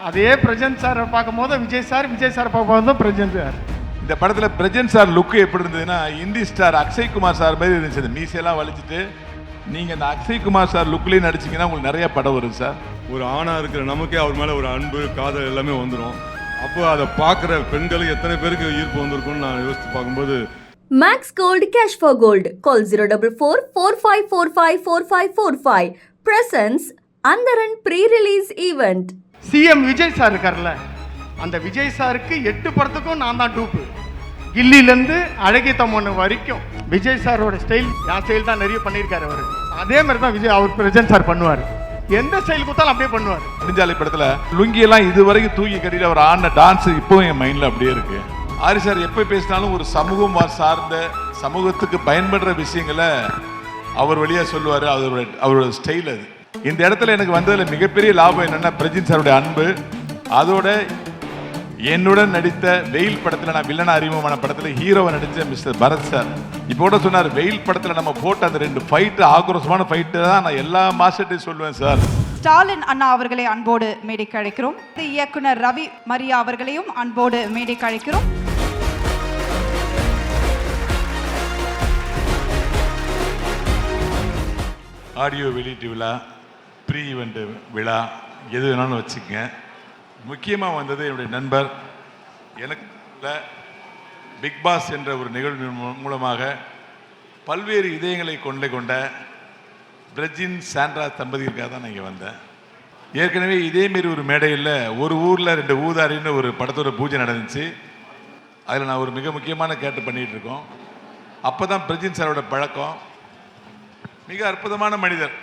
அதே பிரஜன் சார் பார்க்கும்போது விஜய் சார் பார்க்கும்போது பிரஜன் சார். இந்த படத்தில் பிரஜன் சார் லுக்கு எப்படி இருந்ததுன்னா இந்தி ஸ்டார் அக்ஷய் குமார் சார் மாதிரி இருந்துச்சு. மீசையெல்லாம் வலிச்சுட்டு நீங்கள் இந்த அக்ஷய் குமார் சார் லுக்லேயே நடிச்சிங்கன்னா உங்களுக்கு நிறைய படம் வரும் சார். ஒரு ஆணாக இருக்கிற நமக்கே அவர் மேலே ஒரு அன்பு காதல் எல்லாமே வந்துடும். அப்போ அதை பார்க்குற பெண்களுக்கு எத்தனை பேருக்கு ஈர்ப்பு வந்திருக்கும்னு நான் யோசித்து பார்க்கும்போது Max Gold Cash for Gold. Call 044-4545-4545. Presents Andaran Pre-Release Event. CM Vijay sir இருக்கார்ல, அந்த விஜய் சாருக்கு 8 படத்துக்கும் நான் தான் டூப்பு. கில்லிலேருந்து அழகிய தம்மன் வரைக்கும் விஜய் சாரோட ஸ்டைல் என் ஸ்டைல் தான் நிறைய பண்ணியிருக்காரு அவர். அதே மாதிரி தான் விஜய் அவர் பிரஜன் சார் பண்ணுவார். எந்த ஸ்டைல் கொடுத்தாலும் அப்படியே பண்ணுவார். நெடுஞ்சாலை படத்தில் லுங்கியெல்லாம் இது வரைக்கும் தூக்கி கட்டிட்டு அவர் ஆடின டான்ஸ் இப்போவும் என் மைண்டில் அப்படியே இருக்கு. ஆரி சார் எப்போ பேசினாலும் ஒரு சமூகம் சார்ந்த சமூகத்துக்கு பயன்படுற விஷயங்களை அவர் வழியாக சொல்லுவார். அவரோட ஸ்டைல் அது. இந்த இடத்துல எனக்கு வந்ததில் மிகப்பெரிய லாபம் என்னென்னா பிரஜின் சாருடைய அன்பு. அதோட என்னுடன் நடித்த வெயில் படத்தில் நான் வில்லனா அறிமுகமான படத்தில் ஹீரோவை நடித்த மிஸ்டர் பரத் சார் இப்போ கூட சொன்னார், வெயில் படத்தில் நம்ம போட்ட அந்த 2 ஃபைட்டு ஆக்ரோஷமான ஃபைட்டு தான் நான் எல்லா மாஸ்டர்ட்டையும் சொல்லுவேன் சார். ஸ்டாலின் அண்ணா அவர்களை அன்போடு மேடைக்கு அழைக்கிறோம். இயக்குனர் ரவி மரியா அவர்களையும் அன்போடு மேடைக்கு அழைக்கிறோம். ஆடியோ வெளியீட்டு விழா, ப்ரீ ஈவெண்ட் விழா, எது வேணாலும் வச்சுக்கங்க. முக்கியமாக வந்தது என்னுடைய நண்பர், எனக்கு பிக் பாஸ் என்ற ஒரு நிகழ்வு மூலமாக பல்வேறு இதயங்களை கொண்ட பிரஜின் சாண்ட்ரா தம்பதிகளுக்காக தான் நான் இங்கே வந்தேன். ஏற்கனவே இதேமாரி ஒரு மேடையில் ஒரு ஊரில் 2 ஊதாரின்னு ஒரு படத்தோட பூஜை நடந்துச்சு. அதில் நான் ஒரு மிக முக்கியமான கேட்டு பண்ணிகிட்டு இருக்கோம். அப்போ தான் பிரஜின் சாரோட பழக்கம். மிக அற்புதமான மனிதர்.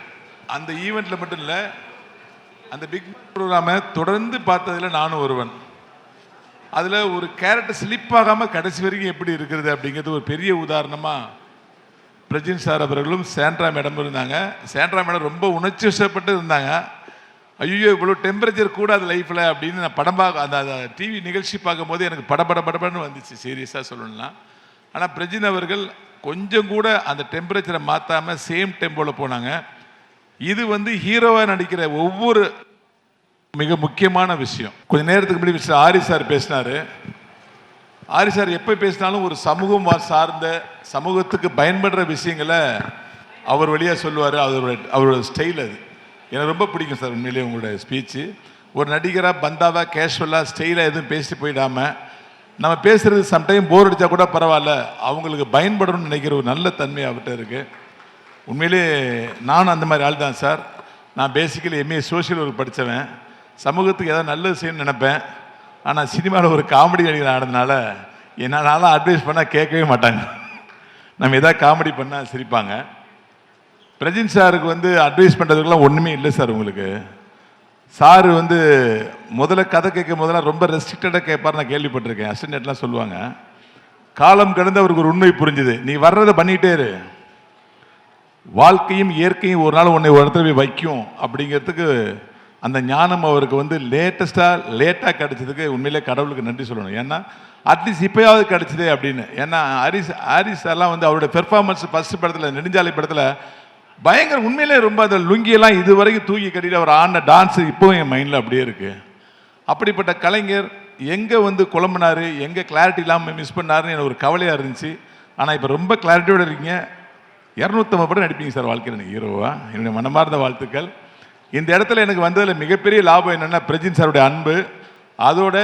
அந்த ஈவெண்ட்டில் மட்டும் இல்லை, அந்த பிக் ப்ரோக்ராமை தொடர்ந்து பார்த்ததில் நானும் ஒருவன். அதில் ஒரு கேரக்டர் ஸ்லிப் ஆகாமல் கடைசி வரைக்கும் எப்படி இருக்கிறது அப்படிங்கிறது ஒரு பெரிய உதாரணமாக பிரஜின் சார் அவர்களும் சாண்ட்ரா மேடமும் இருந்தாங்க. சாண்ட்ரா மேடம் ரொம்ப உணர்ச்சி வசப்பட்டு இருந்தாங்க. ஐயோ இவ்வளோ டெம்பரேச்சர் கூடாது லைஃப்பில் அப்படின்னு நான் படம் அந்த டிவி நிகழ்ச்சி பார்க்கும்போது எனக்கு படபடன்னு வந்துச்சு, சீரியஸாக சொல்லணும்னா. ஆனால் பிரஜின் அவர்கள் கொஞ்சம் கூட அந்த டெம்பரேச்சரை மாற்றாமல் சேம் டெம்போவில் போனாங்க. இது ஹீரோவாக நடிக்கிற ஒவ்வொரு மிக முக்கியமான விஷயம். கொஞ்ச நேரத்துக்கு முன்னாடி மிஸ்டர் ஆரி சார் பேசினார். ஆரி சார் எப்போ பேசினாலும் ஒரு சமூகம் சார்ந்த சமூகத்துக்கு பயன்படுற விஷயங்களை அவர் வழியாக சொல்லுவார். அவரோட ஸ்டைல் அது எனக்கு ரொம்ப பிடிக்கும் சார். உண்மையிலேயே உங்களோட ஸ்பீச்சு ஒரு நடிகராக பந்தாவாக கேஷுவலாக ஸ்டைலாக எதுவும் பேசிட்டு போயிடாமல் நம்ம பேசுகிறது சம்டைம் போர் அடித்தா கூட பரவாயில்ல, அவங்களுக்கு பயன்படணும்னு நினைக்கிற ஒரு நல்ல தன்மை அவர்கிட்ட இருக்குது. உண்மையிலே நானும் அந்த மாதிரி ஆள் தான் சார். நான் பேசிக்கலி எம்ஏ சோஷியல் ஒர்க் படித்தவன். சமூகத்துக்கு ஏதாவது நல்லது செய்யணும்னு நினைப்பேன். ஆனால் சினிமாவில் ஒரு காமெடி நடிகர் ஆனதுனால என்னால் அட்வைஸ் பண்ணால் கேட்கவே மாட்டாங்க. நம்ம எதாவது காமெடி பண்ணால் சிரிப்பாங்க. பிரஜின் சாருக்கு அட்வைஸ் பண்ணுறதுக்கெல்லாம் ஒன்றுமே இல்லை சார். உங்களுக்கு சாரு முதல்ல கதை கேட்கும் போதெல்லாம் ரொம்ப ரெஸ்ட்ரிக்டடாக கேட்பார். நான் கேள்விப்பட்டிருக்கேன். அசிஸ்டன்ட்லாம் சொல்லுவாங்க. காலம் கடந்து அவருக்கு ஒரு உண்மை புரிஞ்சுது. நீ வர்றதை பண்ணிகிட்டே இரு, வாழ்க்கையும் இயற்கையும் ஒரு நாள் உன்னை ஒரு இடத்துல போய் வைக்கும் அப்படிங்கிறதுக்கு அந்த ஞானம் அவருக்கு லேட்டாக கிடைச்சதுக்கு உண்மையிலே கடவுளுக்கு நன்றி சொல்லணும். ஏன்னா அட்லீஸ்ட் இப்போயாவது கிடைச்சதே அப்படின்னு. ஏன்னா ஹாரிஸ் எல்லாம் அவருடைய பெர்ஃபார்மன்ஸ் ஃபர்ஸ்ட் படத்தில் நெடுஞ்சாலை படத்தில் பயங்கர உண்மையிலே ரொம்ப அந்த லுங்கியெல்லாம் இது வரைக்கும் தூக்கி கட்டிட்டு அவர் ஆடின டான்ஸு இப்போவும் என் மைண்டில் அப்படியே இருக்குது. அப்படிப்பட்ட கலைஞர் எங்கே குழம்புனார், எங்கே கிளாரிட்டி இல்லாமல் மிஸ் பண்ணாருன்னு எனக்கு ஒரு கவலையாக இருந்துச்சு. ஆனால் இப்போ ரொம்ப கிளாரிட்டியோடு இருக்கீங்க. 250 படம் நடிப்பீங்க சார் வாழ்க்கையில் எனக்கு ஹீரோவா. என்னுடைய மனமார்ந்த வாழ்த்துக்கள். இந்த இடத்துல எனக்கு வந்ததில் மிகப்பெரிய லாபம் என்னென்னா பிரஜின் சாருடைய அன்பு. அதோட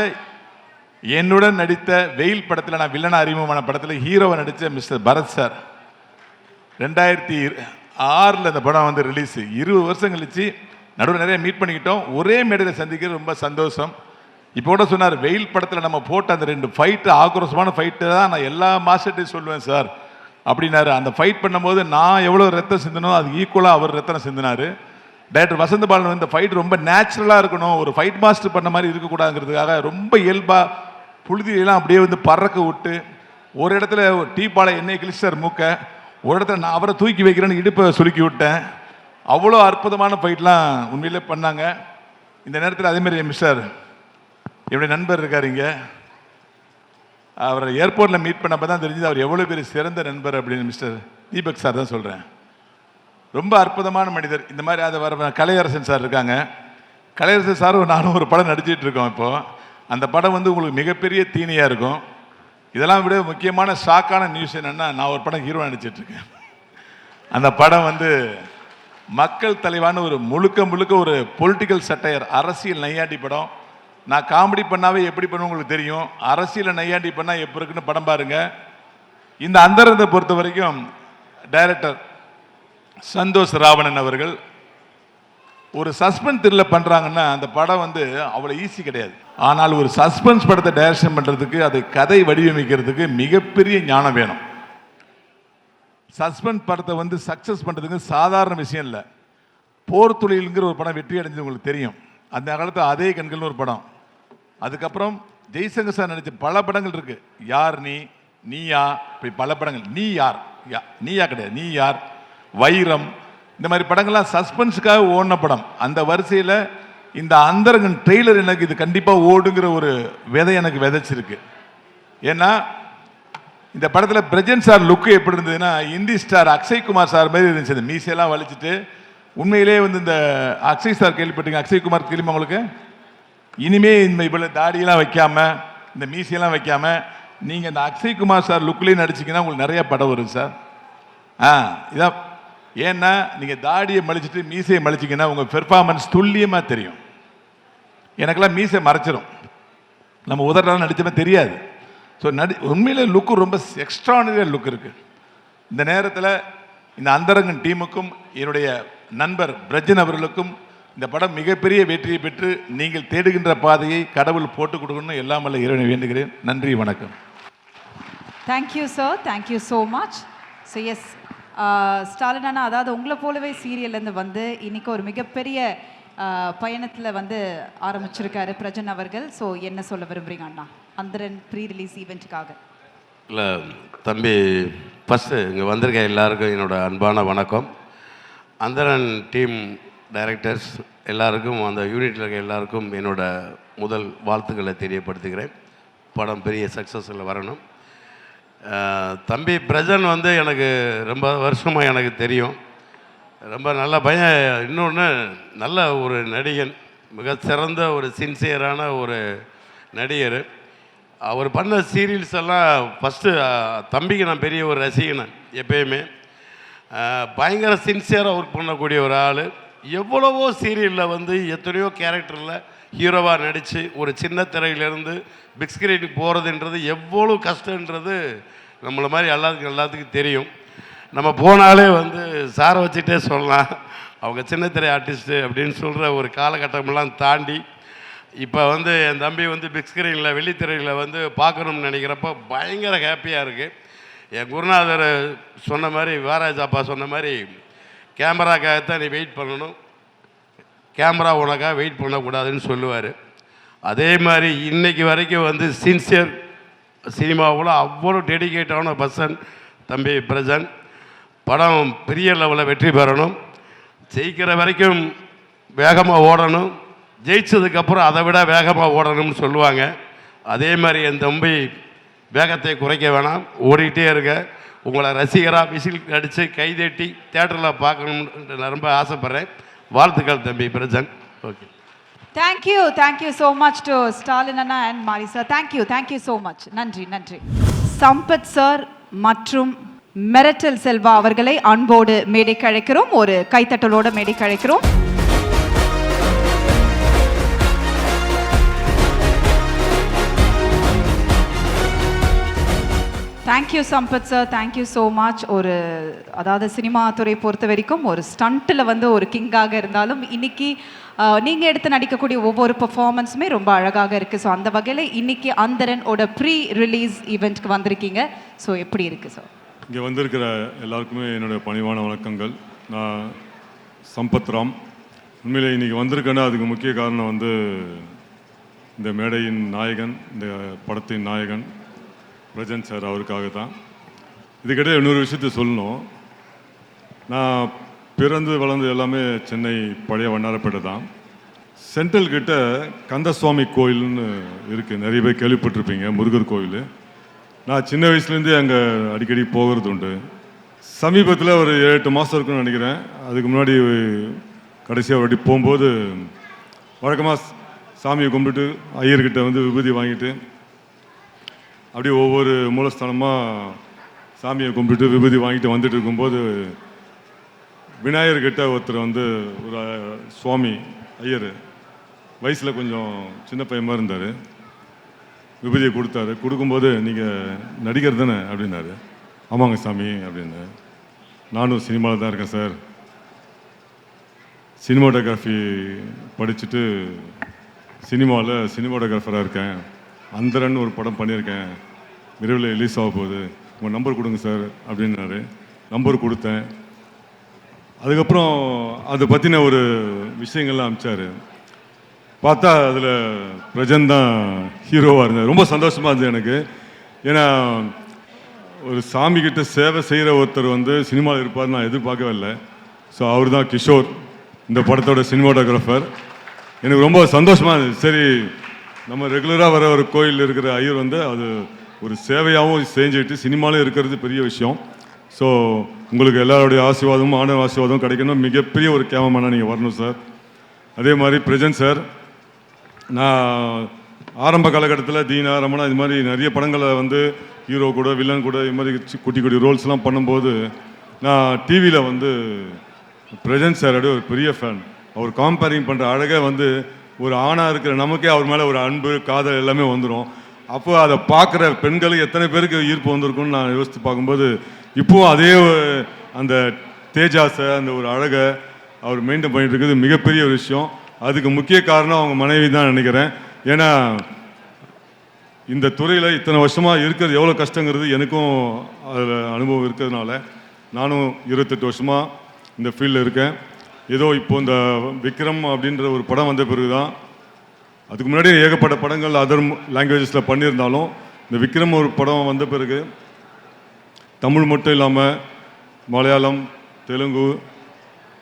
என்னுடன் நடித்த வெயில் படத்தில் நான் வில்லனா அறிமுகமான படத்தில் ஹீரோவை நடித்த மிஸ்டர் பரத் சார் 2006 அந்த படம் ரிலீஸு. 20 வருஷம் கழிச்சு நடுவில் நிறைய மீட் பண்ணிக்கிட்டோம். ஒரே மேடையில் சந்திக்கிறது ரொம்ப சந்தோஷம். இப்போ கூட சொன்னார், வெயில் படத்தில் நம்ம போட்ட அந்த 2 ஃபைட்டு ஆக்ரோஷமான ஃபைட்டு தான் நான் எல்லா மாஸ்டர்ட்டையும் சொல்லுவேன் சார் அப்படின்னாரு. அந்த ஃபைட் பண்ணும்போது நான் எவ்வளோ ரத்தம் சிந்தனோ அது ஈக்குவலாக அவர் ரத்தம் சிந்தினார். டைரக்டர் வசந்த பாலன் இந்த ஃபைட் ரொம்ப நேச்சுரலாக இருக்கணும், ஒரு ஃபைட் மாஸ்டர் பண்ண மாதிரி இருக்கக்கூடாதுங்கிறதுக்காக ரொம்ப இயல்பாக புழுதியெல்லாம் அப்படியே பறக்க விட்டு ஒரு இடத்துல டீ பாலை எண்ணெய் கிழிச்சார் மூக்க, ஒரு இடத்துல நான் அவரை தூக்கி வைக்கிறேன்னு இடுப்பை சுருக்கி விட்டேன். அவ்வளோ அற்புதமான ஃபைட்லாம் உண்மையிலே பண்ணாங்க. இந்த நேரத்தில் அதேமாதிரி மிஸ்டர் என்னுடைய நண்பர் இருக்கார் இங்கே. அவரை ஏர்போர்ட்டில் மீட் பண்ணப்போ தான் தெரிஞ்சது அவர் எவ்வளோ பெரிய சிறந்த நண்பர் அப்படின்னு. மிஸ்டர் தீபக் சார் தான் சொல்கிறேன். ரொம்ப அற்புதமான மனிதர். இந்த மாதிரி அதை வர கலையரசன் சார் இருக்காங்க. கலையரசு சாரும் நானும் ஒரு படம் நடிச்சிட்டு இருக்கோம் இப்போது. அந்த படம் வந்து உங்களுக்கு மிகப்பெரிய தீனியாக இருக்கும். இதெல்லாம் விட முக்கியமான ஷாக்கான நியூஸ் என்னென்னா, நான் ஒரு படம் ஹீரோ நடிச்சிட்ருக்கேன். அந்த படம் வந்து மக்கள் தலைவான ஒரு முழுக்க ஒரு பொலிட்டிக்கல் சட்டையர், அரசியல் நையாண்டி படம். நான் காமெடி பண்ணாவே எப்படி பண்ணுவோம் உங்களுக்கு தெரியும், அரசியலை நையாண்டி பண்ணால் எப்படி இருக்குன்னு படம் பாருங்கள். இந்த அந்தரத்தை பொறுத்த வரைக்கும் டைரக்டர் சந்தோஷ் ராவணன் அவர்கள் ஒரு சஸ்பென்ஸ் த்ரில்லர் பண்ணுறாங்கன்னா அந்த படம் வந்து அவ்வளோ ஈஸி கிடையாது. ஆனால் ஒரு சஸ்பென்ஸ் படத்தை டைரக்ஷன் பண்ணுறதுக்கு, அதை கதை வடிவமைக்கிறதுக்கு மிகப்பெரிய ஞானம் வேணும். சஸ்பென்ஸ் படத்தை வந்து சக்ஸஸ் பண்ணுறதுக்கு சாதாரண விஷயம் இல்லை. போர் தொழிலுங்கிற ஒரு படம் வெற்றி அடைஞ்சது உங்களுக்கு தெரியும். அந்த காலத்தில் அதே கண்கள்னு ஒரு படம். அதுக்கப்புறம் ஜெய்சங்கர் சார் நடித்த பல படங்கள் இருக்குது. யார் நீ, நீயா, இப்படி பல படங்கள். நீ யார், நீயா கிடையாது, நீ யார், வைரம், இந்த மாதிரி படங்கள்லாம் சஸ்பென்ஸுக்காக ஓடின படம். அந்த வரிசையில் இந்த அந்தரங்கன் ட்ரெய்லர் எனக்கு இது கண்டிப்பாக ஓடுங்கிற ஒரு விதை எனக்கு விதைச்சிருக்கு. ஏன்னா இந்த படத்தில் பிரஜன் சார் லுக்கு எப்படி இருந்ததுன்னா, இந்தி ஸ்டார் அக்ஷய் குமார் சார் மாதிரி இருந்துச்சு. அந்த மீசையெல்லாம் வலிச்சுட்டு உண்மையிலே வந்து இந்த அக்ஷய் சார் கேள்விப்பட்டீங்க, அக்ஷய் குமார் தெரியுமா உங்களுக்கு? இனிமே இந்த இவ்வளோ தாடியெல்லாம் வைக்காமல், இந்த மீசையெல்லாம் வைக்காமல் நீங்கள் இந்த அக்ஷய் குமார் சார் லுக்லேயே நடிச்சிங்கன்னா உங்களுக்கு நிறைய படம் வரும் சார். இதான். ஏன்னா நீங்கள் தாடியை மலிச்சிட்டு மீசையை மலிச்சிங்கன்னா உங்கள் பெர்ஃபார்மன்ஸ் துல்லியமாக தெரியும். எனக்கெல்லாம் மீசை மறைச்சிடும், நம்ம உதறலாம் நடிச்சமே தெரியாது. ஸோ உண்மையிலே லுக்கு ரொம்ப எக்ஸ்ட்ரானரியாக லுக் இருக்குது. இந்த நேரத்தில் இந்த அந்தரங்கன் டீமுக்கும் என்னுடைய நண்பர் பிரஜன் அவர்களுக்கும் இந்த படம் மிகப்பெரிய வெற்றியை பெற்று நீங்கள் தேடுகின்ற பாதையை கடவுள் போட்டு கொடுக்கணும்னு எல்லாம் வல்ல இறைவனை வேண்டுகிறேன். நன்றி, வணக்கம். Thank you sir, thank you so much. So S Stalin அண்ணா, அதாவது உங்களை போலவே சீரியல்லேருந்து வந்து இன்னைக்கு ஒரு மிகப்பெரிய பயணத்தில் வந்து ஆரம்பிச்சிருக்காரு பிரஜன் அவர்கள். ஸோ என்ன சொல்ல விரும்புகிறீங்க அண்ணா அந்தரன் ப்ரீ ரிலீஸ் ஈவெண்ட்டுக்காக? இல்லை தம்பி, ஃபஸ்ட்டு இங்கே வந்திருக்க எல்லாருக்கும் என்னோட அன்பான வணக்கம். அந்தரன் டீம் டைரக்டர்ஸ் எல்லாருக்கும், அந்த யூனிட்டில் இருக்க எல்லாருக்கும் என்னோட முதல் வாழ்த்துக்களை தெரியப்படுத்துகிறேன். படம் பெரிய சக்ஸஸில் வரணும். தம்பி பிரஜன் வந்து எனக்கு ரொம்ப வருஷமாக எனக்கு தெரியும். ரொம்ப நல்ல பையன். இன்னொன்று நல்ல ஒரு நடிகன், மிக சிறந்த ஒரு சின்சியரான ஒரு நடிகர். அவர் பண்ண சீரியல்ஸ் எல்லாம் ஃபஸ்ட்டு தம்பிக்கு நான் பெரிய ஒரு ரசிகனேன் எப்பயுமே. பயங்கர சின்சியராக ஒர்க் பண்ணக்கூடிய ஒரு ஆள். எவ்வளவோ சீரியலில் வந்து எத்தனையோ கேரக்டரில் ஹீரோவாக நடித்து ஒரு சின்ன திரையிலேருந்து பிக் ஸ்க்ரீனுக்கு போகிறதுன்றது எவ்வளோ கஷ்டன்றது நம்மளை மாதிரி எல்லாத்துக்கும் தெரியும். நம்ம போனாலே வந்து சாரை வச்சுட்டே சொல்லலாம், அவங்க சின்ன திரை ஆர்டிஸ்ட்டு அப்படின்னு சொல்கிற ஒரு காலகட்டமெல்லாம் தாண்டி இப்போ வந்து என் தம்பி வந்து பிக் ஸ்க்ரீனில் வெள்ளித்திரையில் வந்து பார்க்கணும்னு நினைக்கிறப்போ பயங்கர ஹாப்பியாக இருக்குது. என் குருநாதர் சொன்ன மாதிரி, வாராஜ் அப்பா சொன்ன மாதிரி, கேமராக்காகத்தான் நீ வெயிட் பண்ணணும், கேமரா உனக்காக வெயிட் பண்ணக்கூடாதுன்னு சொல்லுவார். அதே மாதிரி இன்றைக்கி வரைக்கும் வந்து சின்சியர் சினிமாவில் அவ்வளோ டெடிகேட்டான பர்சன் தம்பி பிரஜன். படம் பெரிய லெவலில் வெற்றி பெறணும், ஜெயிக்கிற வரைக்கும் வேகமாக ஓடணும், ஜெயிச்சதுக்கப்புறம் அதை விட வேகமாக ஓடணும்னு சொல்லுவாங்க. அதே மாதிரி என் தம்பி வேகத்தை குறைக்க வேணாம், ஓடிக்கிட்டே இருக்க. உங்களை ரசிகராக விசில் அடித்து கைதட்டி தேட்டரில் பார்க்கணும்னு நான் ரொம்ப ஆசைப்பட்றேன். வாழ்த்துக்கள் தம்பி Prajan. Okay, thank you so much to Stalin அண்ணா and Mari sir. Thank you so much. நன்றி, நன்றி. சம்பத் சார் மற்றும் மெரட்டல் செல்வா அவர்களை அன்போடு மேடைக்கு அழைக்கிறோம். ஒரு கைத்தட்டலோடு மேடைக்கு அழைக்கிறோம். Thank you Sampath sir, thank you so much. அதாவது சினிமா துறை பொறுத்த வரைக்கும் ஒரு ஸ்டண்ட்டில் வந்து ஒரு கிங்காக இருந்தாலும் இன்னைக்கு நீங்கள் எடுத்து நடிக்கக்கூடிய ஒவ்வொரு பெர்ஃபார்மன்ஸுமே ரொம்ப அழகாக இருக்குது. ஸோ அந்த வகையில் இன்னைக்கு அந்தரனோட ப்ரீ ரிலீஸ் ஈவெண்ட்க்கு வந்திருக்கீங்க. ஸோ எப்படி இருக்குது சார்? இங்கே வந்திருக்கிற எல்லாருக்குமே என்னுடைய பணிவான வணக்கங்கள். நான் சம்பத் ராம். உண்மையிலே இன்றைக்கி வந்திருக்கேன்னா அதுக்கு முக்கிய காரணம் வந்து இந்த மேடையின் நாயகன், இந்த படத்தின் நாயகன் பிரஜன் சார், அவருக்காக தான். இதுக்கிட்ட இன்னொரு விஷயத்த சொல்லணும். நான் பிறந்து வளர்ந்து எல்லாமே சென்னை பழைய வண்ணாரப்பேட்டை தான். சென்ட்ரல் கிட்ட கந்தசுவாமி கோயில்னு இருக்குது, நிறைய பேர் கேள்விப்பட்டிருப்பீங்க, முருகர் கோயில். நான் சின்ன வயசுலேருந்தே அங்கே அடிக்கடி போகிறது உண்டு. சமீபத்தில் ஒரு 7-8 மாதம் இருக்குன்னு நினைக்கிறேன். அதுக்கு முன்னாடி கடைசியாக ஒரு போகும்போது வழக்கமாக சாமியை கும்பிட்டு ஐயர்கிட்ட வந்து விபூதி வாங்கிட்டு அப்படியே ஒவ்வொரு மூலஸ்தானமாக சாமியை கும்பிட்டு விபூதி வாங்கிட்டு வந்துட்டு இருக்கும்போது விநாயகர்கிட்ட ஒருத்தர் வந்து ஒரு சுவாமி ஐயர் வயசில் கொஞ்சம் சின்ன பையமாக இருந்தார். விபூதியை கொடுத்தாரு. கொடுக்கும்போது நீங்கள் நடிகர் தானே அப்படின்னாரு. ஆமாங்க சாமி அப்படின்னு. நானும் சினிமாவில் தான் இருக்கேன் சார், சினிமாட்டோகிராஃபி படிச்சுட்டு சினிமாவில் சினிமாட்டோகிராஃபராக இருக்கேன், அந்தரன் ஒரு படம் பண்ணியிருக்கேன், விரைவில் ரிலீஸ் ஆக போகுது, உங்கள் நம்பர் கொடுங்க சார் அப்படின்னாரு. நம்பர் கொடுத்தேன். அதுக்கப்புறம் அதை பற்றின ஒரு விஷயங்கள்லாம் அனுப்பிச்சார். பார்த்தா அதில் பிரஜன் தான் ஹீரோவாக இருந்தார். ரொம்ப சந்தோஷமாக இருந்தது எனக்கு. ஏன்னா ஒரு சாமிக்கிட்ட சேவை செய்கிற ஒருத்தர் வந்து சினிமாவில் இருப்பார் நான் எதிர்பார்க்கவே இல்லை. ஸோ அவர் தான் கிஷோர், இந்த படத்தோட சினிமாட்டோகிராஃபர். எனக்கு ரொம்ப சந்தோஷமாக இருந்துச்சு. சரி, நம்ம ரெகுலராக வர ஒரு கோயில் இருக்கிற ஐயர் வந்து அது ஒரு சேவையாகவும் செஞ்சுட்டு சினிமாவில் இருக்கிறது பெரிய விஷயம். ஸோ உங்களுக்கு எல்லாருடைய ஆசீர்வாதமும் ஆண்டவ ஆசீர்வாதமும் கிடைக்கணும். மிகப்பெரிய ஒரு கேமராமேனாக நீங்கள் வரணும் சார். அதே மாதிரி பிரஜன் சார், நான் ஆரம்ப காலகட்டத்தில் தீனா ரமணா இது மாதிரி நிறைய படங்களை வந்து ஹீரோ கூட வில்லன் கூட இது மாதிரி குட்டி குட்டி ரோல்ஸ்லாம் பண்ணும்போது நான் டிவியில் வந்து பிரஜன் சாரோட ஒரு பெரிய ஃபேன். அவர் காம்பேரிங் பண்ணுற அழகே வந்து ஒரு ஆணாக இருக்கிற நமக்கே அவர் மேலே ஒரு அன்பு காதல் எல்லாமே வந்துடும். அப்போ அதை பார்க்குற பெண்களுக்கு எத்தனை பேருக்கு ஈர்ப்பு வந்திருக்குன்னு நான் யோசித்து பார்க்கும்போது இப்போவும் அதே அந்த தேஜாசை அந்த ஒரு அழகை அவர் மெயின்டைன் பண்ணிட்டு இருக்கிறது மிகப்பெரிய ஒரு விஷயம். அதுக்கு முக்கிய காரணம் அவங்க மனைவி தான் நினைக்கிறேன். ஏன்னா இந்த துறையில் இத்தனை வருஷமாக இருக்கிறது எவ்வளோ கஷ்டங்கிறது எனக்கும் அதில் அனுபவம் இருக்கிறதுனால நானும் 28 வருஷமாக இந்த ஃபீல்டில் இருக்கேன். ஏதோ இப்போ இந்த விக்ரம் அப்படின்ற ஒரு படம் வந்த பிறகு தான், அதுக்கு முன்னாடி ஏகப்பட்ட படங்கள் அதர் லாங்குவேஜஸில் பண்ணியிருந்தாலும் இந்த விக்ரம் ஒரு படம் வந்த பிறகு தமிழ் மட்டும் இல்லாமல் மலையாளம், தெலுங்கு,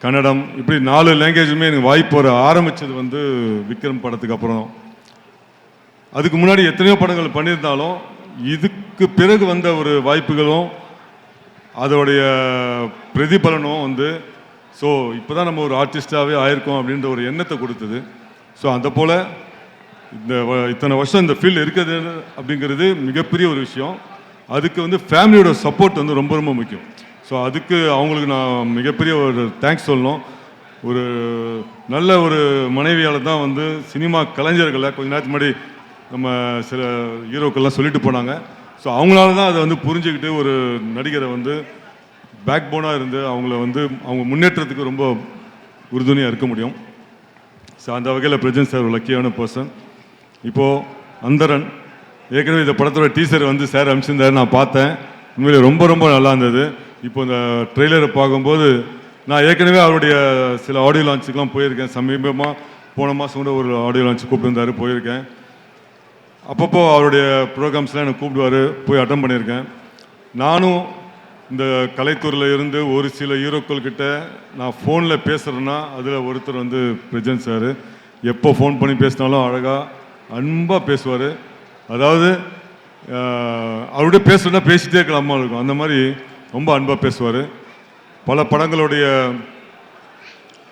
கன்னடம் இப்படி 4 லாங்குவேஜுமே எனக்கு வாய்ப்பு வர ஆரம்பித்தது வந்து விக்ரம் படத்துக்கு அப்புறம். அதுக்கு முன்னாடி எத்தனையோ படங்கள் பண்ணியிருந்தாலும் இதுக்கு பிறகு வந்த ஒரு வாய்ப்புகளும் அதோடைய பிரதிபலனும் வந்து ஸோ இப்போ தான் நம்ம ஒரு ஆர்டிஸ்டாகவே ஆயிருக்கோம் அப்படின்ற ஒரு எண்ணத்தை கொடுத்தது. ஸோ அந்த போல் இந்த இத்தனை வருஷம் இந்த ஃபீல்டு இருக்குது அப்படிங்கிறது மிகப்பெரிய ஒரு விஷயம். அதுக்கு வந்து ஃபேமிலியோட சப்போர்ட் வந்து ரொம்ப ரொம்ப முக்கியம். ஸோ அதுக்கு அவங்களுக்கு நான் மிகப்பெரிய ஒரு தேங்க்ஸ் சொல்லணும். ஒரு நல்ல ஒரு மனைவியால் தான் வந்து சினிமா கலைஞர்களை கொஞ்ச நேரத்துக்கு முன்னாடி நம்ம சில ஹீரோக்கள்லாம் சொல்லிட்டு போனாங்க. ஸோ அவங்களால தான் அதை வந்து புரிஞ்சுக்கிட்டு ஒரு நடிகரை வந்து பேக் போனாக இருந்து அவங்கள வந்து அவங்க முன்னேற்றத்துக்கு ரொம்ப உறுதுணையாக இருக்க முடியும். ஸோ அந்த வகையில் பிரஜன் சார் ஒரு லக்கியான பர்சன். இப்போது அந்தரன் ஏற்கனவே இந்த படத்தோட டீசர் வந்து சார் அனுப்பிச்சிருந்தாரு, நான் பார்த்தேன். உண்மையிலே ரொம்ப ரொம்ப நல்லா இருந்தது. இப்போ இந்த ட்ரெய்லரை பார்க்கும்போது நான் ஏற்கனவே அவருடைய சில ஆடியோ லான்ச்சுக்கெலாம் போயிருக்கேன். சமீபமாக போன மாதம் கூட ஒரு ஆடியோ லான்ச்சு கூப்பிட்டுருந்தாரு, போயிருக்கேன். அப்பப்போ அவருடைய ப்ரோக்ராம்ஸ்லாம் எனக்கு கூப்பிடுவார், போய் அட்டன் பண்ணியிருக்கேன். நானும் இந்த கலைத்துறையில் இருந்து ஒரு சில ஹீரோக்கள்கிட்ட நான் ஃபோனில் பேசுகிறேன்னா அதில் ஒருத்தர் வந்து பிரஜன் சார். எப்போ ஃபோன் பண்ணி பேசினாலும் அழகாக அன்பாக பேசுவார். அதாவது அவருடைய பேசுகிறதா பேசிகிட்டே இருக்கலாமா இருக்கும், அந்த மாதிரி ரொம்ப அன்பாக பேசுவார். பல படங்களுடைய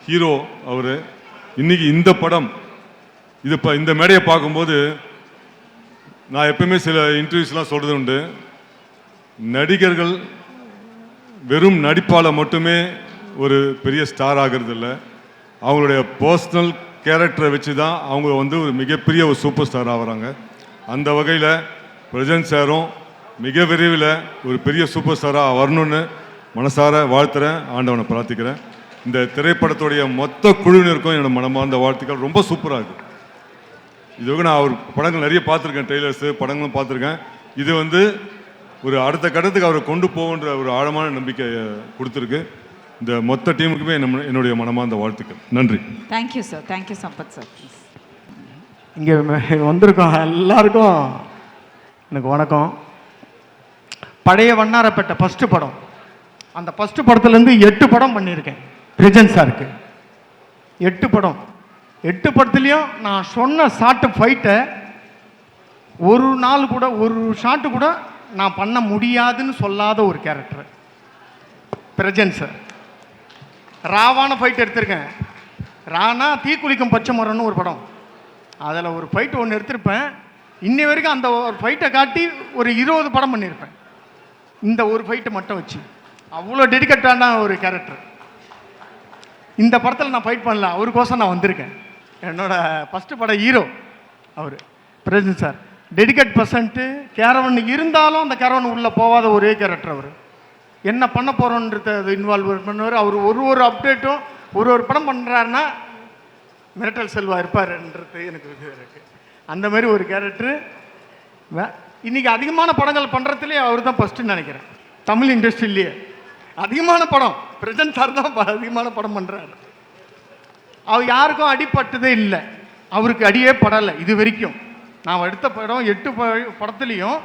ஹீரோ அவர். இன்றைக்கி இந்த படம் இந்த மேடையை பார்க்கும்போது நான் எப்பவுமே சில இன்டர்வியூஸ்லாம் சொல்கிறது உண்டு, நடிகர்கள் வெறும் நடிப்பால் மட்டுமே ஒரு பெரிய ஸ்டார் ஆகிறது இல்லை, அவங்களுடைய பர்சனல் கேரக்டரை வச்சு தான் அவங்க வந்து ஒரு மிகப்பெரிய ஒரு சூப்பர் ஸ்டார் ஆகிறாங்க. அந்த வகையில் பிரஜன் சாரும் மிக விரைவில் ஒரு பெரிய சூப்பர் ஸ்டாராக வரணும்னு மனசார வாழ்த்துறேன், ஆண்டவனை பிரார்த்திக்கிறேன். இந்த திரைப்படத்துடைய மொத்த குழுவினருக்கும் என்னோட மனமார்ந்த வாழ்த்துக்கள். ரொம்ப சூப்பராக இருக்குது. இதுவரை நான் அவர் படங்கள் நிறைய பார்த்துருக்கேன், ட்ரெய்லர்ஸு படங்களும் பார்த்துருக்கேன். இது வந்து ஒரு அடுத்த கட்டத்துக்கு அவரை கொண்டு போகின்ற ஒரு ஆழமான நம்பிக்கை கொடுத்துருக்கு. இந்த மொத்த டீமுக்குமே என்னுடைய மனமார்ந்த வாழ்த்துக்கள். நன்றி. Thank you sir. Thank you Sampath sir. இங்கே வந்திருக்கோம் எல்லாருக்கும் எனக்கு வணக்கம். பழைய வண்ணாரப்பேட்டை ஃபஸ்ட்டு படம், அந்த ஃபஸ்ட்டு படத்துலேருந்து 8 படம் பண்ணியிருக்கேன் பிரஜன் சாருக்கு. 8 படம். 8 படத்துலேயும் நான் சொன்ன ஷார்ட்டு ஃபைட்டை ஒரு நாள் கூட ஒரு ஷாட்டு கூட நான் பண்ண முடியாதுன்னு சொல்லாத ஒரு கேரக்டர் பிரஜன் சார். ராவான ஃபைட் எடுத்திருக்கேன். ராணா தீக்குளிக்கும் பச்சை மரம்னு ஒரு படம், அதில் ஒரு ஃபைட்டு ஒன்று எடுத்திருப்பேன். இன்னி வரைக்கும் அந்த ஒரு ஃபைட்டை காட்டி ஒரு 20 படம் பண்ணியிருப்பேன். இந்த ஒரு ஃபைட்டை மட்டும் வச்சு அவ்வளோ டெடிக்கேட்டான ஒரு கேரக்டர். இந்த படத்தில் நான் ஃபைட் பண்ணல, அவருக்கோசம் நான் வந்திருக்கேன். என்னோட ஃபஸ்ட்டு படம் ஹீரோ அவர் Prasanth sir. Dedicate person caravan இருந்தாலும் அந்த கேரவன் உள்ளே போகாத ஒரே கேரக்டர் அவர். என்ன பண்ண போகிறோன்றத அது இன்வால்வ் பண்ணுவார். அவர் ஒரு அப்டேட்டும் ஒரு படம் பண்ணுறாருன்னா மிரட்டல் செல்வா இருப்பாருன்றது எனக்கு இது இருக்குது. அந்த மாதிரி ஒரு கேரக்டரு. இன்றைக்கி அதிகமான படங்கள் பண்ணுறதுலேயே அவர் தான் ஃபஸ்ட்டுன்னு நினைக்கிறேன். தமிழ் இண்டஸ்ட்ரியிலேயே அதிகமான படம் பிரசன்ட் சார் தான் அதிகமான படம் பண்ணுறாரு. அவர் யாருக்கும் அடிப்பட்டதே இல்லை, அவருக்கு அடியே படலை இது வரைக்கும். நான் எடுத்த படம் 8 படத்துலேயும்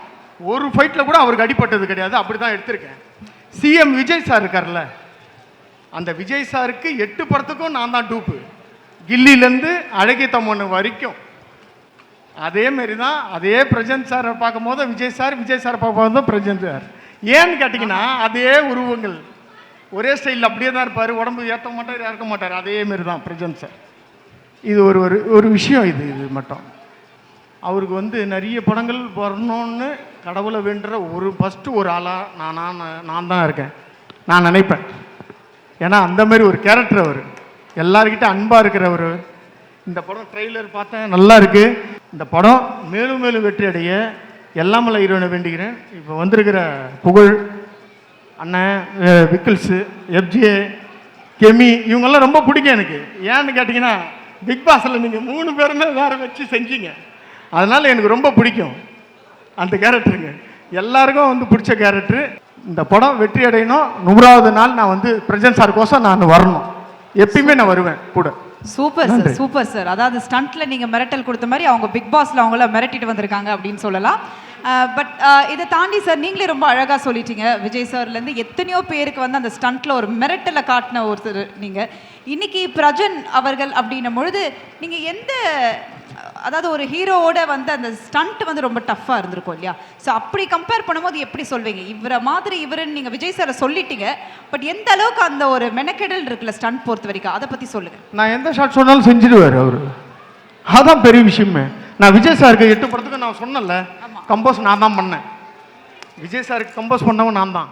ஒரு ஃபைட்டில் கூட அவருக்கு அடிப்பட்டது கிடையாது. அப்படி தான் எடுத்திருக்கேன். சிஎம் விஜய் சார் இருக்கார்ல, அந்த விஜய் சாருக்கு 8 படத்துக்கும் நான் தான் டூப்பு. கில்லிலேருந்து அழகிய தம்மன் வரைக்கும் அதேமாரி தான். அதே பிரசன்ட் சாரை பார்க்கும்போது விஜய் சார், விஜய் சாரை பார்க்கும்போது தான் பிரசன்ட் சார். ஏன்னு கேட்டிங்கன்னா அதே உருவங்கள் ஒரே ஸ்டைலில் அப்படியே தான் இருப்பார். உடம்பு ஏற்ற மாட்டார், இறக்க மாட்டார். அதேமாரி தான் பிரசன்ட் சார். இது ஒரு விஷயம். இது மட்டும் அவருக்கு வந்து நிறைய படங்கள் வரணும்னு கடவுளை வேண்டுற ஃபஸ்ட்டு ஒரு ஆளாக நான் தான் இருக்கேன் நான் நினைப்பேன். ஏன்னா அந்தமாரி ஒரு கேரக்டர் அவர், எல்லார்கிட்ட அன்பாக இருக்கிறவர். இந்த படம் ட்ரெய்லர் பார்த்தேன், நல்லா இருக்குது. இந்த படம் மேலும் மேலும் வெற்றி அடைய எல்லாமல்ல இறைவனை வேண்டுகிறேன். இப்போ வந்திருக்கிற புகழ் அண்ணன், விக்கிள்ஸு, எஃப்ஜே, கெமி, இவங்கெல்லாம் ரொம்ப பிடிக்கும் எனக்கு. ஏன்னு கேட்டிங்கன்னா பிக் பாஸில் நீங்கள் 3 பேருமே வேறு வச்சு செஞ்சீங்க, அதனால் எனக்கு ரொம்ப பிடிக்கும் அந்த கேரக்டருங்க. எல்லாருக்கும் வந்து பிடிச்ச கேரக்டரு. இந்த படம் வெற்றி அடையணும். 100வது நாள் நான் வந்து பிரசன்ட் சாருக்கோசம் நான் வரணும். எப்பயுமே நான் வருவேன் கூட. Super sir, super sir. அதாவது ஸ்டண்ட்ல நீங்க மிரட்டல் கொடுத்த மாதிரி அவங்க பிக் பாஸ்ல அவங்கள மிரட்டிட்டு வந்திருக்காங்க அப்படின்னு சொல்லலாம். பட் இதை தாண்டி சார் நீங்களே ரொம்ப அழகா சொல்லிட்டீங்க. விஜய் சார்லேருந்து எத்தனையோ பேருக்கு வந்து அந்த ஸ்டண்ட்ல ஒரு மிரட்டலை காட்டின ஒருத்தர் நீங்க. இன்னைக்கு பிரஜன் அவர்கள் அப்படின்னும் பொழுது நீங்க அதாவது ஒரு ஹீரோவோட வந்து அந்த ஸ்டண்ட் வந்து ரொம்ப டஃப்பாக இருந்திருக்கும் இல்லையா? ஸோ அப்படி கம்பேர் பண்ணும்போது எப்படி சொல்வீங்க? இவருன்னு நீங்கள் விஜய் சாரை சொல்லிட்டீங்க, பட் எந்த அளவுக்கு அந்த ஒரு மெனக்கெடல் இருக்குல்ல ஸ்டண்ட் பொறுத்த வரைக்கும், அதை பற்றி சொல்லுங்கள். நான் எந்த ஷாட் சொன்னாலும் செஞ்சிடுவார் அவர். அதான் பெரிய விஷயமே. நான் விஜய் சாருக்கு 8 படத்துக்கு நான் சொன்னல, கம்போஸ் நான் தான் பண்ணேன். விஜய் சாருக்கு கம்போஸ் பண்ணவன் நான் தான்.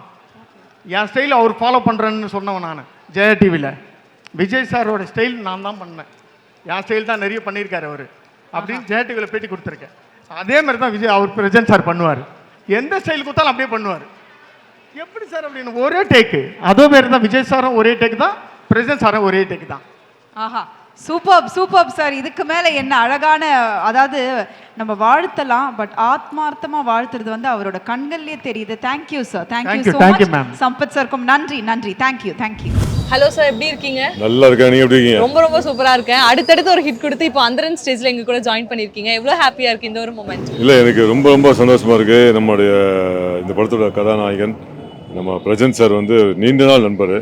என் ஸ்டைல் அவர் ஃபாலோ பண்ணுறேன்னு சொன்னவன் நான். ஜெயா டிவியில் விஜய் சாரோட ஸ்டைல் நான் தான் பண்ணேன். என் ஸ்டைல் தான் நிறைய பண்ணியிருக்காரு அவர் அப்படின்னு ஜெயா டிவியில் பேட்டி கொடுத்துருக்கேன். அதே மாதிரி தான் விஜய் அவர் பிரசன்ட் சார் பண்ணுவார். எந்த ஸ்டைல் கொடுத்தாலும் அப்படியே பண்ணுவார். எப்படி சார் அப்படின்னு ஒரே டேக்கு. அதே மாதிரி தான் விஜய் சாரும் ஒரே டேக்கு தான், பிரசன்ட் சாரும் ஒரே டேக்கு தான். ஆஹா, சூப்பர் சார். இதுக்கு மேலே என்ன அழகான, அதாவது நம்ம வாழ்த்தலாம், பட் ஆத்மார்த்தமா வாழ்த்துறது வந்து அவரோட கண்கள்லயே தெரியுது. Thank you sir, thank you so much. Sampath சாருக்கும் நன்றி. தேங்க்யூ. ஹலோ சார், எப்படி இருக்கீங்க? நல்லா இருக்கேன், நீங்க எப்படி இருக்கீங்க? ரொம்ப சூப்பரா இருக்கேன். அடுத்தடுத்து ஒரு ஹிட் கொடுத்து இப்போ அந்தரன் ஸ்டேஜ்ல எங்க கூட ஜாயின் பண்ணிருக்கீங்க. எவ்வளவு ஹாப்பியா இருக்கு இந்த ஒரு மொமெண்ட்? இல்லை, எனக்கு ரொம்ப சந்தோஷமா இருக்கு. நம்முடைய இந்த படத்தோட கதாநாயகன் நம்ம பிரசன்ட் சார் வந்து நீண்ட நாள் நண்பர்.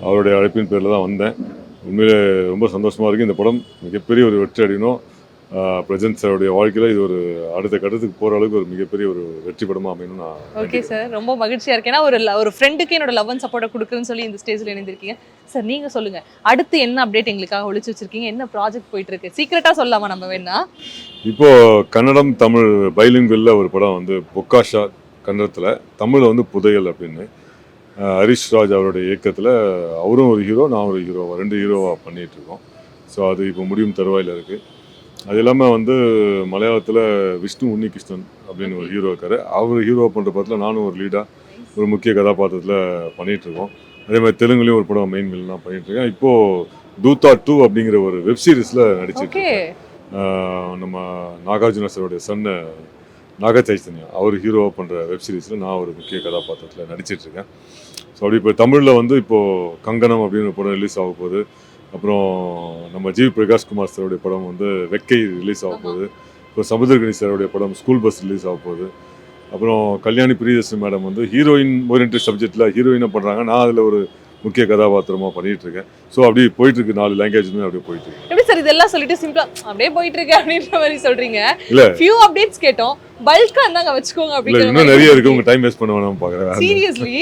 அவருடைய அழைப்பின் பேரில் தான் வந்தேன். உண்மையிலே ரொம்ப சந்தோஷமா இருக்கு. இந்த படம் மிகப்பெரிய ஒரு வெற்றி அடையணும். பிரசன்ட் சாருடைய வாழ்க்கையில் இது ஒரு அடுத்த கட்டத்துக்கு போகிற அளவுக்கு ஒரு மிகப்பெரிய ஒரு வெற்றி படமாக அமையணும். நான் ஓகே சார், ரொம்ப மகிழ்ச்சியா இருக்கேன். ஏன்னா ஒரு ஃப்ரெண்டுக்கு என்னோட லவ் அண்ட் சப்போர்ட்டை கொடுக்குறேன்னு சொல்லி இந்த ஸ்டேஜில் இணைந்திருக்கீங்க. சார் நீங்கள் சொல்லுங்க, அடுத்து என்ன அப்டேட் எங்களுக்காக ஒழிச்சு வச்சிருக்கீங்க? என்ன ப்ராஜெக்ட் போயிட்டு இருக்கு? சீக்கிரட்டாக சொல்லாமா நம்ம வேணா? இப்போ கன்னடம் தமிழ் பைலிங்குவல்ல ஒரு படம் வந்து பொக்காஷா கன்னடத்தில், தமிழில் வந்து புதையல் அப்படின்னு ஹரிஷ் ராஜ் அவருடைய இயக்கத்தில், அவரும் ஒரு ஹீரோ, நான் ஒரு ஹீரோவா, 2 ஹீரோவாக பண்ணிகிட்ருக்கோம். ஸோ அது இப்போ முடியும் தருவாயில் இருக்குது. அது இல்லாமல் வந்து மலையாளத்தில் விஷ்ணு உன்னிகிருஷ்ணன் அப்படின்னு ஒரு ஹீரோ இருக்கார். அவர் ஹீரோ பண்ணுற படத்தில் நானும் ஒரு லீடாக ஒரு முக்கிய கதாபாத்திரத்தில் பண்ணிகிட்ருக்கோம். அதே மாதிரி தெலுங்குலேயும் ஒரு படம் மெயின் வில்லனாக பண்ணிகிட்ருக்கேன். இப்போது தூத்தா 2 அப்படிங்கிற ஒரு வெப் சீரிஸில் நடிச்சிருக்கேன். நம்ம நாகார்ஜுன சாரோடைய சன்னு நாக சைத்தன்யா அவர் ஹீரோவாக பண்ணுற வெப் சீரிஸில் நான் ஒரு முக்கிய கதாபாத்திரத்தில் நடிச்சிட்ருக்கேன். ஸோ அப்படி இப்போ தமிழில் வந்து இப்போது கங்கணம் அப்படின்னு ஒரு படம் ரிலீஸ் ஆக போகுது. அப்புறம் நம்ம ஜி பிரகாஷ்குமார் சாருடைய படம் வந்து வெக்கை ரிலீஸ் ஆக போகுது. இப்போ சமுத்திரகனி சாருடைய படம் ஸ்கூல் பஸ் ரிலீஸ் ஆக போகுது. அப்புறம் கல்யாணி பிரியதர்ஷினி மேடம் வந்து ஹீரோயின் ஓரியன்ட் சப்ஜெக்டில் ஹீரோயினாக பண்ணுறாங்க. நான் அதில் ஒரு முக்கிய கதாபாத்திரமாக பண்ணிகிட்ருக்கேன். ஸோ அப்படி போயிட்டுருக்கு, 4 லாங்குவேஜுமே அப்படியே போயிட்டுருக்கு. எப்படி சார் இதெல்லாம் சொல்லிட்டு சிம்பிளா அப்படியே போயிட்டு இருக்கு அப்படின்ற மாதிரி சொல்றீங்க? இல்லை, ஃபியூ அப்டேட்ஸ் கேட்டோம், பல்கா இருந்தாங்க வச்சுக்கோங்க. அப்படி இன்னும் நிறைய இருக்குது, உங்கள் டைம் வேஸ்ட் பண்ண வேணாம் பார்க்குறேன். சீரியஸ்லி?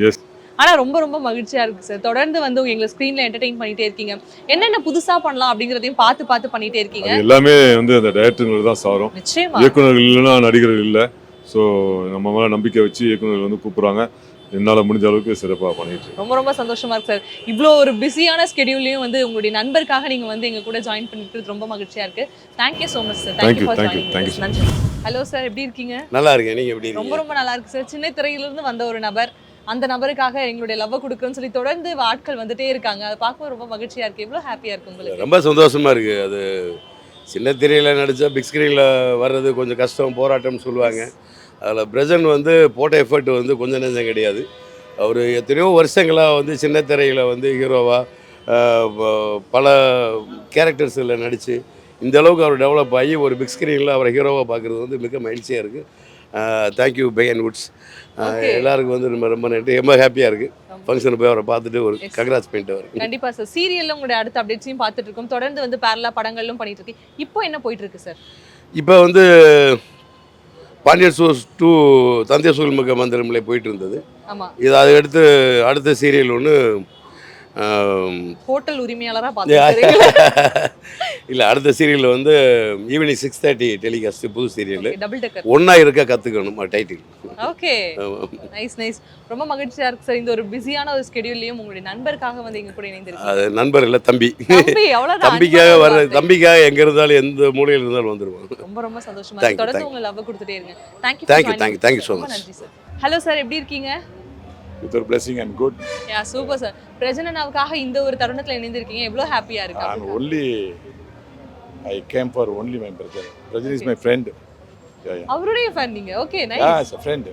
எஸ். ஆனா ரொம்ப ரொம்ப மகிழ்ச்சியா இருக்கு சார். தொடர்ந்து வந்து எங்களை ஸ்க்ரீன்ல என்டர்டெயின் பண்ணிட்டே இருக்கீங்க. என்னென்ன புதுசா பண்ணலாம் அப்படிங்கறதையும் பார்த்து பண்ணிட்டே இருக்கீங்க. அது எல்லாமே வந்து அந்த டைரக்டர்கள் தான் சாரும். நிச்சயமா. இயக்குனர்கள் இல்லைன்னா நடிகர்கள் இல்லை. ஸோ நம்ம மேலே நம்பிக்கை வச்சு இயக்குனர்கள் வந்து கூப்பிட்றாங்க. என்னால் முடிஞ்ச அளவுக்கு சிறப்பாக பண்ணிட்டு இருக்கேன். ரொம்ப ரொம்ப சந்தோஷமா இருக்கு சார். இவ்வளோ ஒரு பிஸியான ஸ்கெடியூல்லையும் வந்து உங்களுடைய நண்பருக்காக நீங்க வந்து எங்க கூட ஜாயின் பண்ணிட்டு ரொம்ப மகிழ்ச்சியா இருக்கு. Thank you so much sir. Thank you for joining. நன்றி. ஹலோ சார், எப்படி இருக்கீங்க? நல்லா இருக்கேன், நீங்கள் எப்படி ரொம்ப இருக்கீங்க? ரொம்ப நல்லா இருக்கு சார். சின்ன திரையிலிருந்து வந்த ஒரு நபர், அந்த நபருக்காக எங்களுடைய லவ் கொடுக்குறோன்னு சொல்லி தொடர்ந்து ஆட்கள் வந்துட்டே இருக்காங்க. அதை பார்க்கும்போது ரொம்ப மகிழ்ச்சியா இருக்கு. எவ்வளோ ஹாப்பியா இருக்கு உங்களுக்கு? ரொம்ப சந்தோஷமாக இருக்குது. அது சின்ன திரையில் நடித்தா பிக் ஸ்க்ரீனில் வர்றது கொஞ்சம் கஷ்டம், போராட்டம்னு சொல்லுவாங்க. அதில் பிரசன் வந்து போட்ட எஃபர்ட் வந்து கொஞ்சம் நெஞ்சம் கிடையாது. அவர் எத்தனையோ வருஷங்களாக வந்து சின்ன திரையில் வந்து ஹீரோவாக பல கேரக்டர்ஸில் நடித்து இந்த அளவுக்கு அவர் டெவலப் ஆகி ஒரு பிக் ஸ்க்ரீனில் அவரை ஹீரோவாக பார்க்குறது வந்து மிக மகிழ்ச்சியாக இருக்குது. Thank you Behindwoods. எல்லாருக்கும் வந்து ரொம்ப நன்றி. ரொம்ப ஹாப்பியாக இருக்குது. ஃபங்க்ஷனை போய் அவரை பார்த்துட்டு ஒரு கங்க்ராட்ஸ் பண்ணிட்டு வரும். கண்டிப்பா சார். சீரியல்ல உங்களுடைய அடுத்த அப்டேட்ஸையும் பார்த்துட்டு இருக்கோம். தொடர்ந்து வந்து பேரலா படங்களும் பண்ணிட்டு இருக்கீங்க. இப்போ என்ன போயிட்டு இருக்கு சார்? இப்போ வந்து பாண்டியன் ஸ்டோர்ஸ் 2 தந்தை சூழ்மிக்க மந்திரமில்லை போயிட்டு இருந்தது. ஆமா. இது அதை எடுத்து அடுத்த சீரியல் ஒன்று ஹோட்டல் உரிமையாளராக பார்த்துருக்கீங்க. இல்லை, அடுத்த சீரியலில் வந்து ஈவினிங் 6:30 டெலிகாஸ்ட் புது சீரியல் டபுள் டெக்கர். ஒன்றா இருக்க கற்றுக்கணும் டைட்டில். Okay, nice. ரொம்ப மகிழ்ச்சியா இருக்கு சார். இந்த ஒரு பிஸியான ஒரு ஸ்கெடியூல்லையும் உங்களுடைய நண்பருக்காக வந்து எங்க கூட இணைந்திருக்கீங்க. அது நண்பர் இல்லை, தம்பி. அவ்வளவுதான். தம்பிக்காக எங்கே இருந்தாலும் எந்த மூலையில் இருந்தாலும் வந்துடுவோம். ரொம்ப ரொம்ப சந்தோஷமா இருக்கு. தொடர்ந்து உங்களை லவ் கொடுத்துட்டே இருங்க. Thank you so much. நன்றி சார். ஹலோ சார், எப்படி இருக்கீங்க? With your blessing I'm good. Yeah, super sir. பிரஜனனாவுக்காக இந்த ஒரு தருணத்துல இணைந்திருக்கீங்க. எவ்வளவு ஹாப்பியா இருக்கு? I came for only my brother. Brother is my friend. அவருடைய ஃபேன் நீங்க? Okay, nice. It's a friend.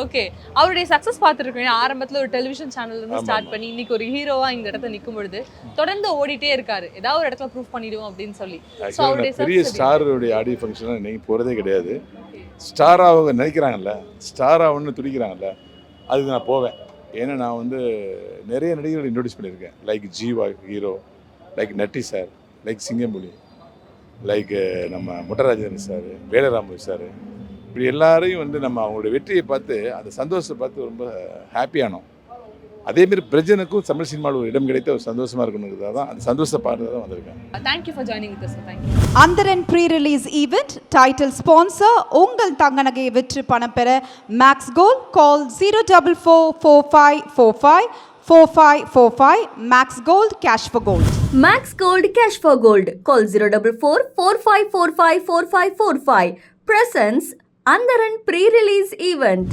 Okay, அவருடைய சக்சஸ் பார்த்துருக்கேன். ஆரம்பத்துல ஒரு டெலிவிஷன் சேனல்ல இருந்து ஸ்டார்ட் பண்ணி இன்னைக்கு ஒரு ஹீரோவா இந்த இடத்துல நிக்கும் பொழுது தொடர்ந்து ஓடிட்டே இருக்காரு. ஏதாவது ஒரு இடத்துல ப்ரூவ் பண்ணிடுவோம் அப்படின்னு சொல்லி. சோ அவருடைய பெரிய ஸ்டாருடைய ஆடியோ ஃபங்க்ஷன் இன்னைக்கு போகிறதே கிடையாது. ஸ்டாராக அவங்க நினைக்கிறாங்கல்ல, ஸ்டாராக ஒன்று துடிக்கிறாங்கல்ல, அதுக்கு நான் போவேன். ஏன்னா நான் வந்து நிறைய நடிகர்கள் இன்ட்ரோடியூஸ் பண்ணியிருக்கேன். லைக் ஜீவா ஹீரோ, லைக் நட்டி சார், லைக் சிங்கம்புலி, லைக் நம்ம முட்டராஜன் சார், வேலராமு சார், இப்படி எல்லாரையும் வந்து நம்ம அவங்களோட வெற்றியை பார்த்து அந்த சந்தோஷத்தை பார்த்து ரொம்ப ஹாப்பியானோம். அதேமாரி பிரஜனுக்கும் தமிழ் சினிமாவில் ஒரு இடம் கிடைத்த ஒரு சந்தோஷமாக இருக்கணுங்கிறதா தான் அந்த சந்தோஷத்தை பார்த்து தான் வந்திருக்கேன். Thank you for joining with us. Thank you. அந்தரன் ப்ரீ-ரிலீஸ் ஈவெண்ட் டைட்டில் ஸ்பான்சர் உங்கள் தங்க நகையை விற்று பணம் பெற Max Gold. Call 04445454545 Max Gold Cash for Gold. Max Gold Cash for Gold. Call 04445454545. Presents Andaran Pre-Release Event.